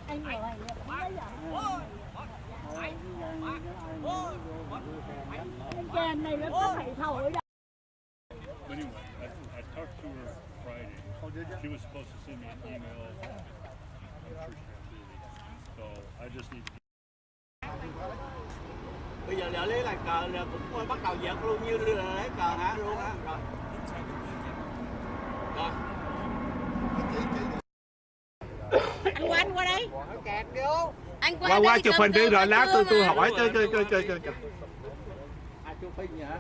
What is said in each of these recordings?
Anh ngồi này trên này nó có phải thổi đâu. Anyway, I talked to her Friday. Oh, did you? She was supposed to send me an email. I'm sure she's busy. So I just need to. Bây giờ để lấy là cờ là cũng bắt đầu giật luôn như lấy cờ hả luôn hả rồi. Rồi. Anh Quanh qua đây. Kẹt vô. Anh qua chụp hình đi rồi lát tôi hỏi chơi. Chụp hình hả?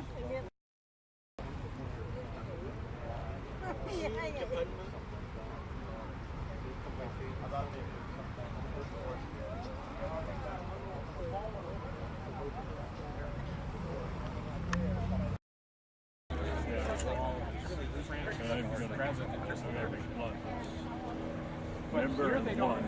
Number one.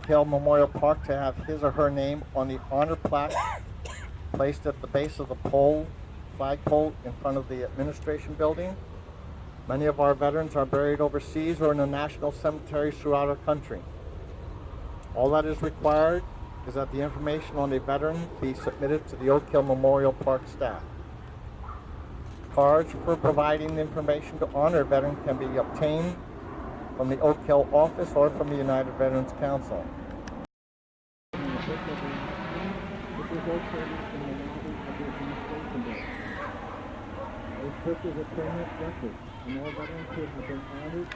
Hill Memorial Park to have his or her name on the honor plaque placed at the base of the flagpole in front of the administration building. Many of our veterans are buried overseas or in the national cemeteries throughout our country. All that is required is that the information on a veteran be submitted to the Oak Hill Memorial Park staff. Cards for providing the information to honor a veteran can be obtained from the Oak Hill office or from the United Veterans Council. This book is a permanent record, and all veterans who have been honored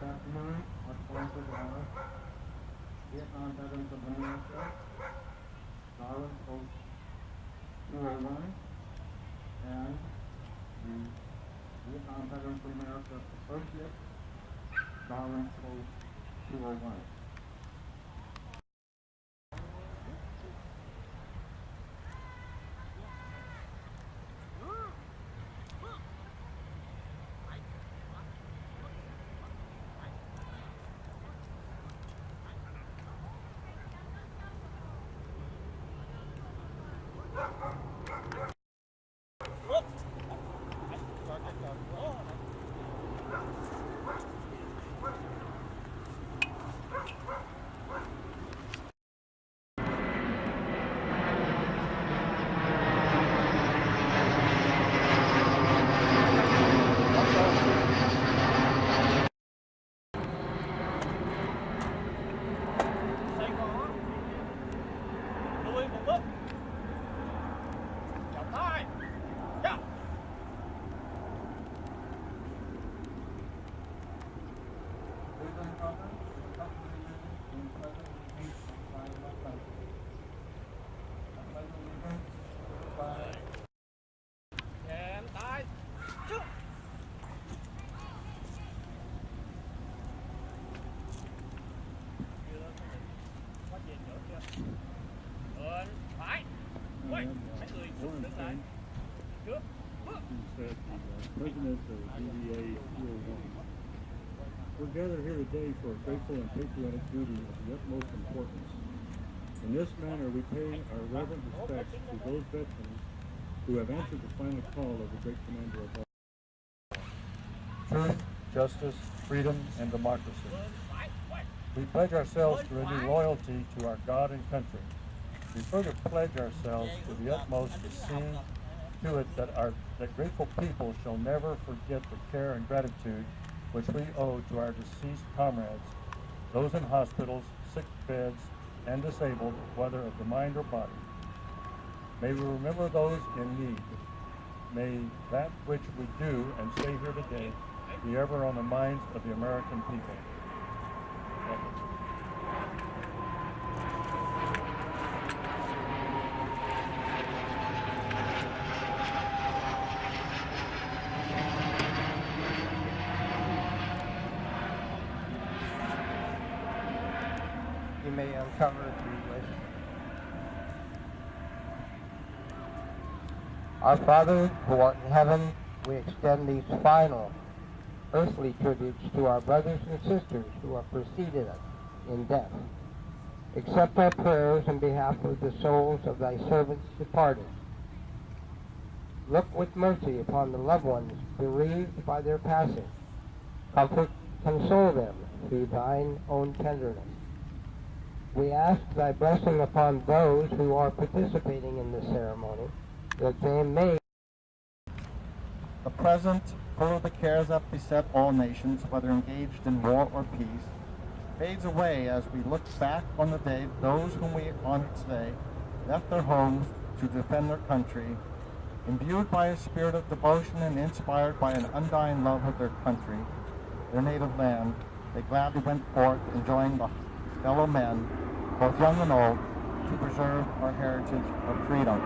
are forms of honor. Vietnam Veterans of America, Darwin Post 201, and the Vietnam Veterans of America Associate, Darwin Post 201. President of DVA 201. We're gathered here today for a grateful and patriotic duty of the utmost importance. In this manner, we pay our reverent respects to those veterans who have answered the final call of the great commander of all. Truth, justice, freedom, and democracy. We pledge ourselves to renew loyalty to our God and country. We further pledge ourselves to the utmost to see to it that grateful people shall never forget the care and gratitude which we owe to our deceased comrades, those in hospitals, sick beds, and disabled, whether of the mind or body. May we remember those in need. May that which we do and say here today be ever on the minds of the American people. You may uncover if you wish. Our Father, who art in heaven, we extend these final earthly tributes to our brothers and sisters who have preceded us in death. Accept our prayers on behalf of the souls of thy servants departed. Look with mercy upon the loved ones bereaved by their passing. Console them through thine own tenderness. We ask thy blessing upon those who are participating in the ceremony, that they may. The present, full of the cares that beset all nations, whether engaged in war or peace, fades away as we look back on the day those whom we honor today left their homes to defend their country. Imbued by a spirit of devotion and inspired by an undying love of their country, their native land, they gladly went forth and joined the fellow men, both young and old, to preserve our heritage of freedom.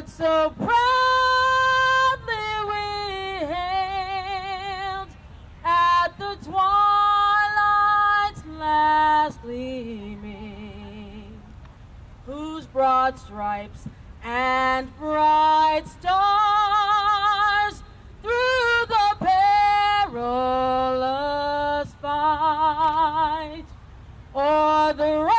So proudly we hailed at the twilight's last gleaming, whose broad stripes and bright stars through the perilous fight o'er the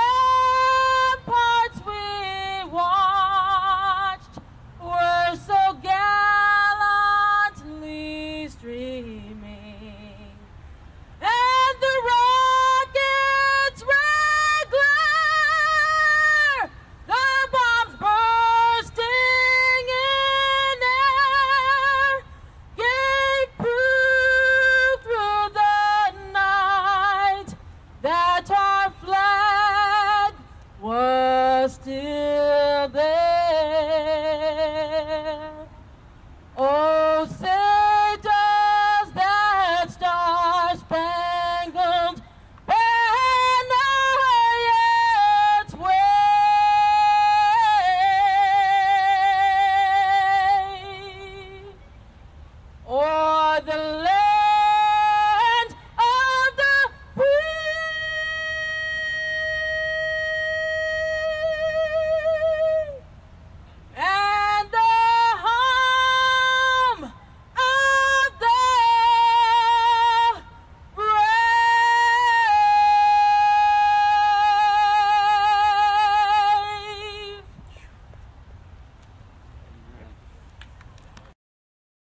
ramparts we watched were so gallantly streaming, and the rockets' red glare, the bombs bursting in air, gave proof through the night that our flag was still there. Oh, say does that star-spangled banner yet wave o'er the land of the free, and the hum of the brave.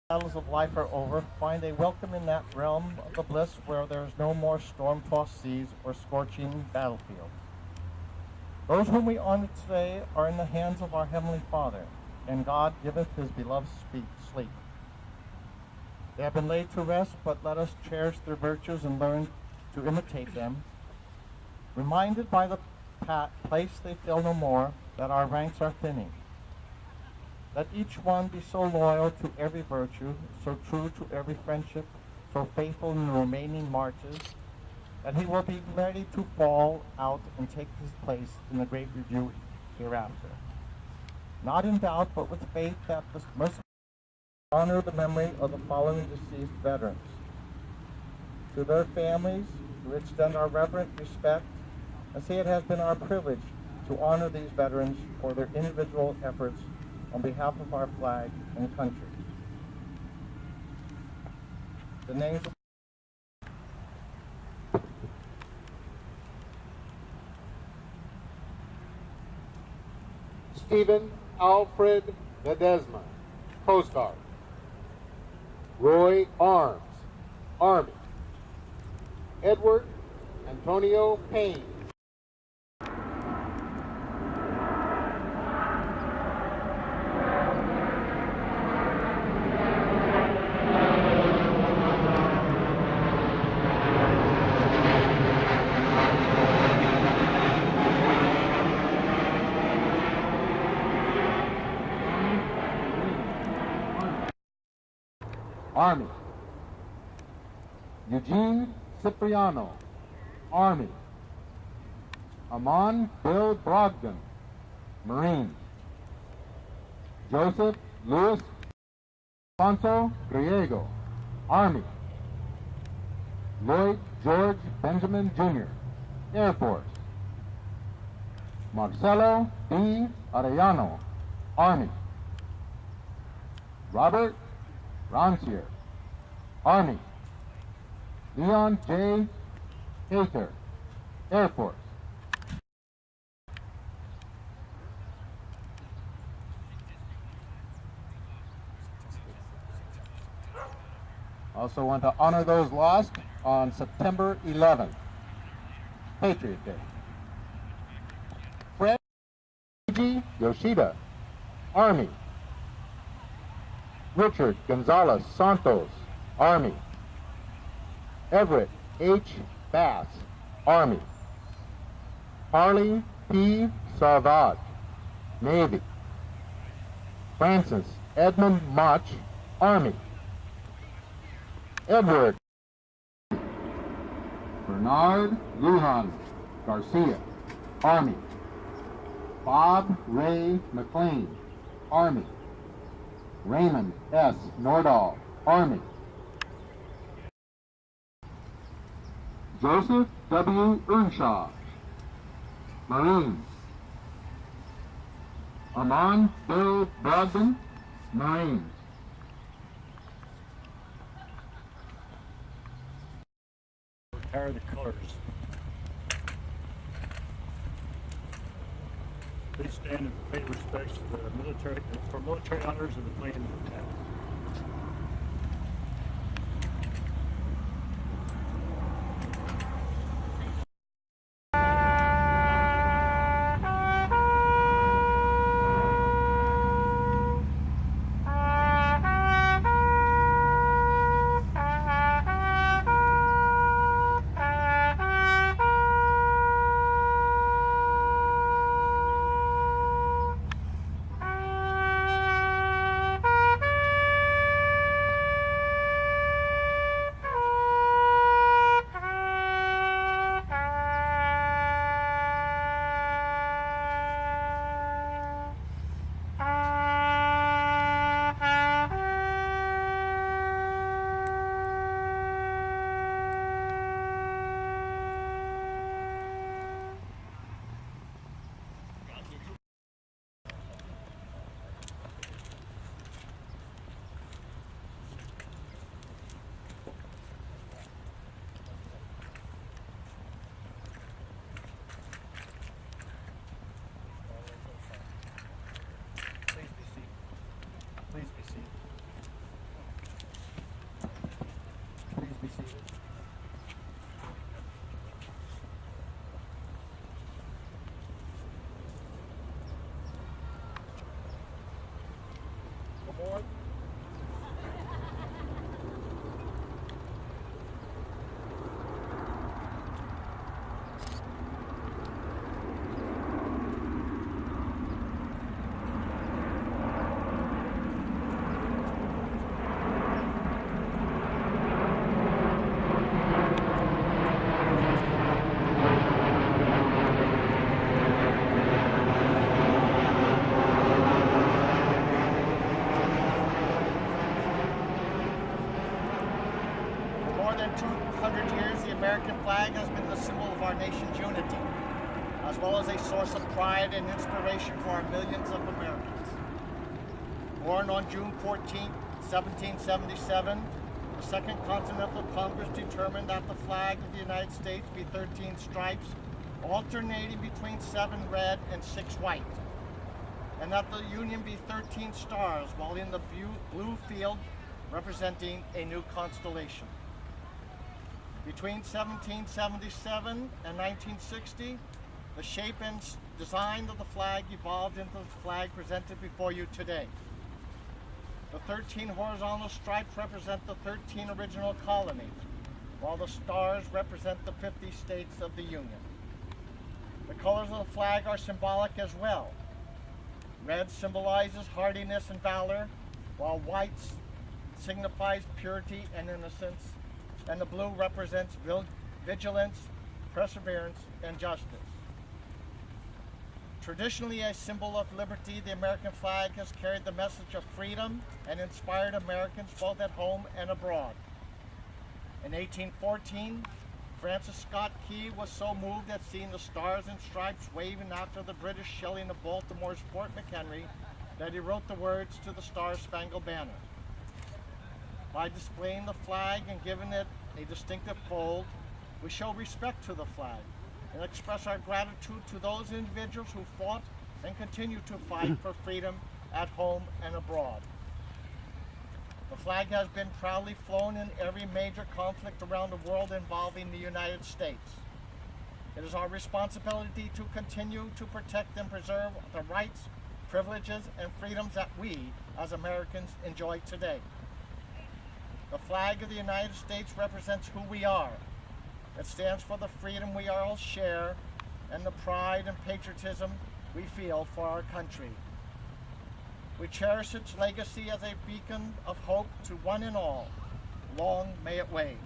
Battles of life are over, find a welcome in that realm of the bliss where there is no more storm-tossed seas or scorching battlefields. Those whom we honor today are in the hands of our Heavenly Father, and God giveth his beloved sleep. They have been laid to rest, but let us cherish their virtues and learn to imitate them. Reminded by the place they fill no more, that our ranks are thinning. Let each one be so loyal to every virtue, so true to every friendship, so faithful in the remaining marches, that he will be ready to fall out and take his place in the great review hereafter. Not in doubt, but with faith that the merciful honor the memory of the following deceased veterans. To their families, we extend our reverent respect and say it has been our privilege to honor these veterans for their individual efforts on behalf of our flag and country. The names of Stephen Alfred Ledesma, Coast Guard. Roy Arms, Army. Edward Antonio Payne, Army. Eugene Cipriano, Army. Amon Bill Brogdon, Marines. Joseph Louis Alfonso Griego, Army. Lloyd George Benjamin Jr., Air Force. Marcelo B. Arellano, Army. Robert Rancier, Army. Leon J. Hater, Air Force. Also want to honor those lost on September 11th, Patriot Day. Fred G. Yoshida, Army. Richard Gonzalez Santos, Army. Everett H. Bass, Army. Harley P. Savage, Navy. Francis Edmund Mach, Army. Edward Bernard Lujan Garcia, Army. Bob Ray McLean, Army. Raymond S. Nordahl, Army. Joseph W. Earnshaw, Marines. Amon Bill Brogdon, Marines. Retire the colors. Please stand and pay respects to the military honors of the plane attack. Please be seated. Please be seated. Come on. For more than 200 years, the American flag has been the symbol of our nation's unity, as well as a source of pride and inspiration for our millions of Americans. Born on June 14, 1777, the Second Continental Congress determined that the flag of the United States be 13 stripes, alternating between 7 red and 6 white, and that the Union be 13 stars, while in the blue field representing a new constellation. Between 1777 and 1960, the shape and design of the flag evolved into the flag presented before you today. The 13 horizontal stripes represent the 13 original colonies, while the stars represent the 50 states of the Union. The colors of the flag are symbolic as well. Red symbolizes hardiness and valor, while white signifies purity and innocence, and the blue represents vigilance, perseverance, and justice. Traditionally a symbol of liberty, the American flag has carried the message of freedom and inspired Americans both at home and abroad. In 1814, Francis Scott Key was so moved at seeing the stars and stripes waving after the British shelling of Baltimore's Fort McHenry that he wrote the words to the Star-Spangled Banner. By displaying the flag and giving it a distinctive fold, we show respect to the flag and express our gratitude to those individuals who fought and continue to fight for freedom at home and abroad. The flag has been proudly flown in every major conflict around the world involving the United States. It is our responsibility to continue to protect and preserve the rights, privileges, and freedoms that we, as Americans, enjoy today. The flag of the United States represents who we are. It stands for the freedom we all share and the pride and patriotism we feel for our country. We cherish its legacy as a beacon of hope to one and all. Long may it wave.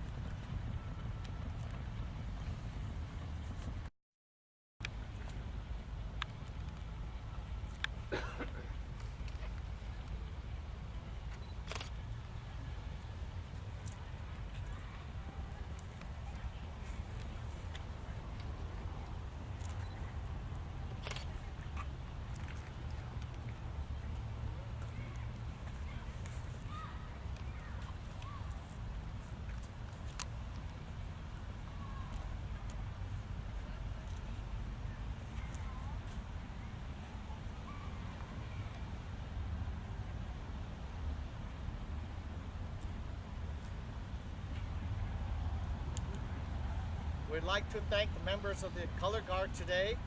We'd like to thank the members of the Color Guard today,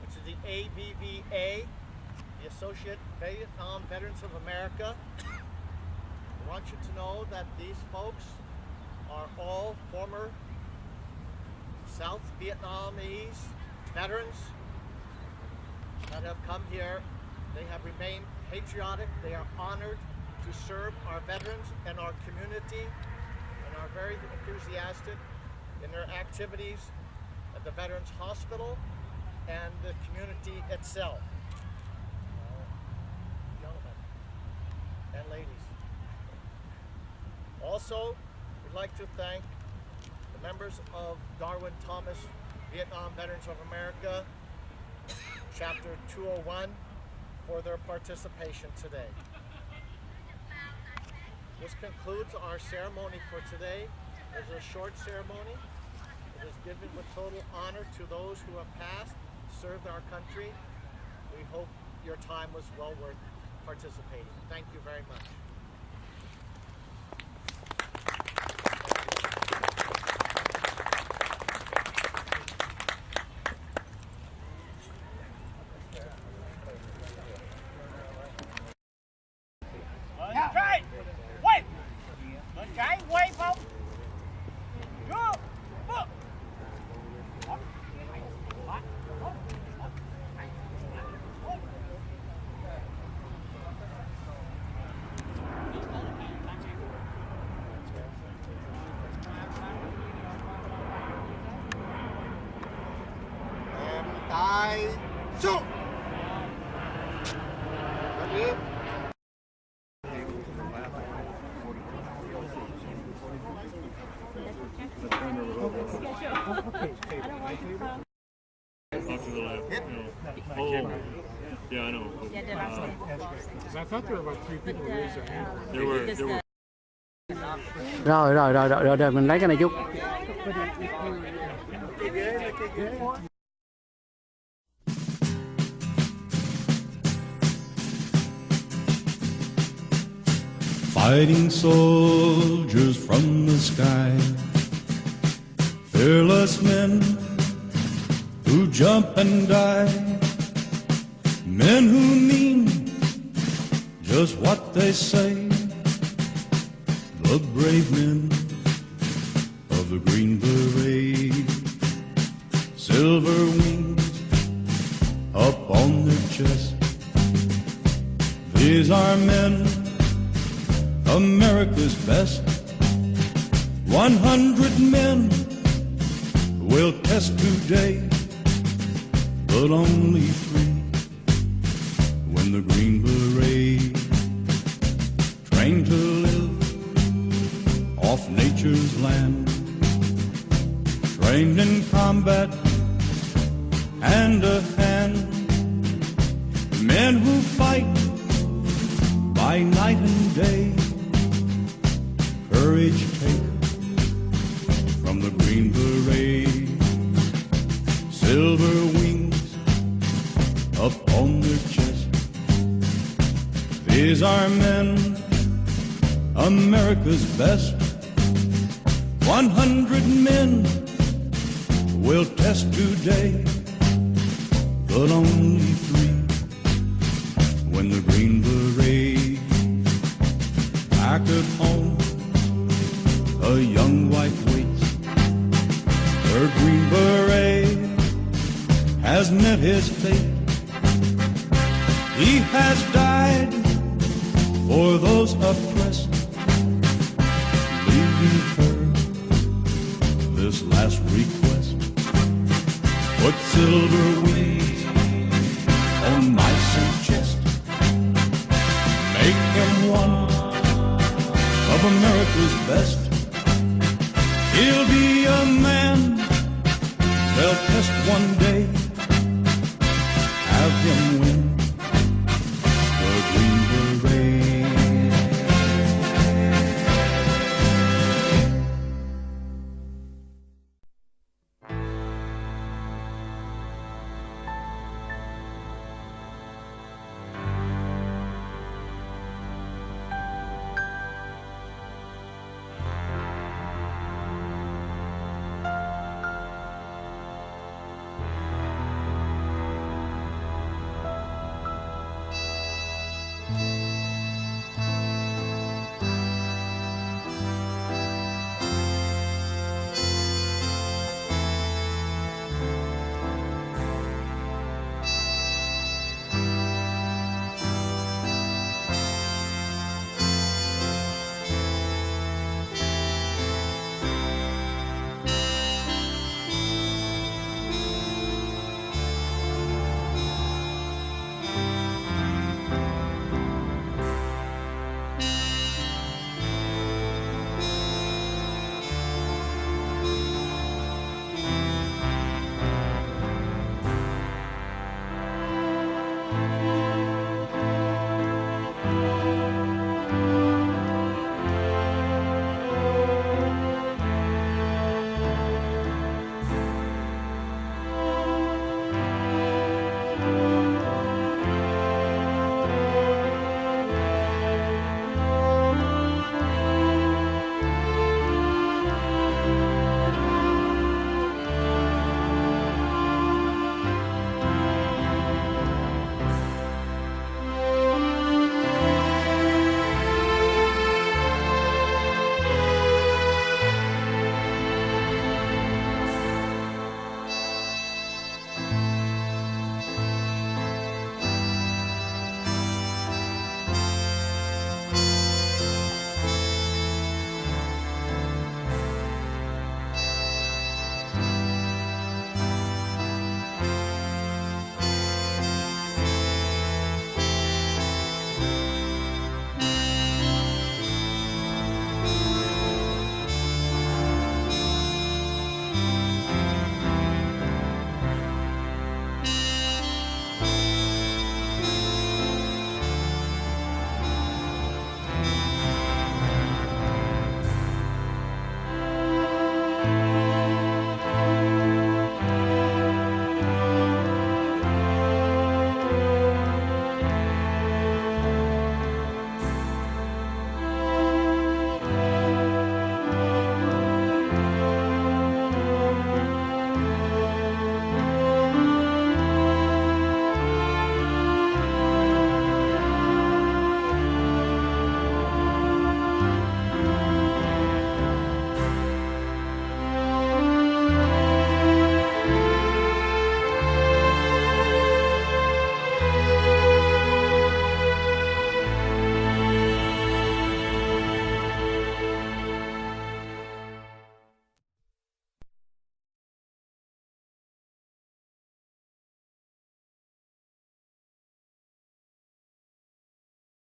which is the AVVA, the Associate Vietnam Veterans of America. I want you to know that these folks are all former South Vietnamese veterans that have come here. They have remained patriotic. They are honored to serve our veterans and our community and are very enthusiastic in their activities at the Veterans Hospital and the community itself. Gentlemen and ladies. Also, we'd like to thank the members of Darwin Thomas Vietnam Veterans of America, Chapter 201, for their participation today. This concludes our ceremony for today. It is a short ceremony. It is given with total honor to those who have passed, served our country. We hope your time was well worth participating. Thank you very much. Yeah, I know. I thought there were about 3 people who raised their hand. There were. Rồi mình lấy cái này chút. Fighting soldiers from the sky, fearless men who jump and die, men who mean just what they say, the brave men of the Green Beret, silver wings up on their chest. These are men America's best. 100 men will test today, but only 3 when the Green Beret, trained to live off nature's land, trained in combat, hand to hand, men who fight by night and day, courage take from the Green Beret, silver wings up on their chest. These are men, America's best. 100 men will test today, but only 3 when the Green Beret. Back at home, a young wife waits. Her Green Beret has met his fate. He has died for those oppressed, leaving her this last request. Put silver wings on my son's chest. Make him one of America's best.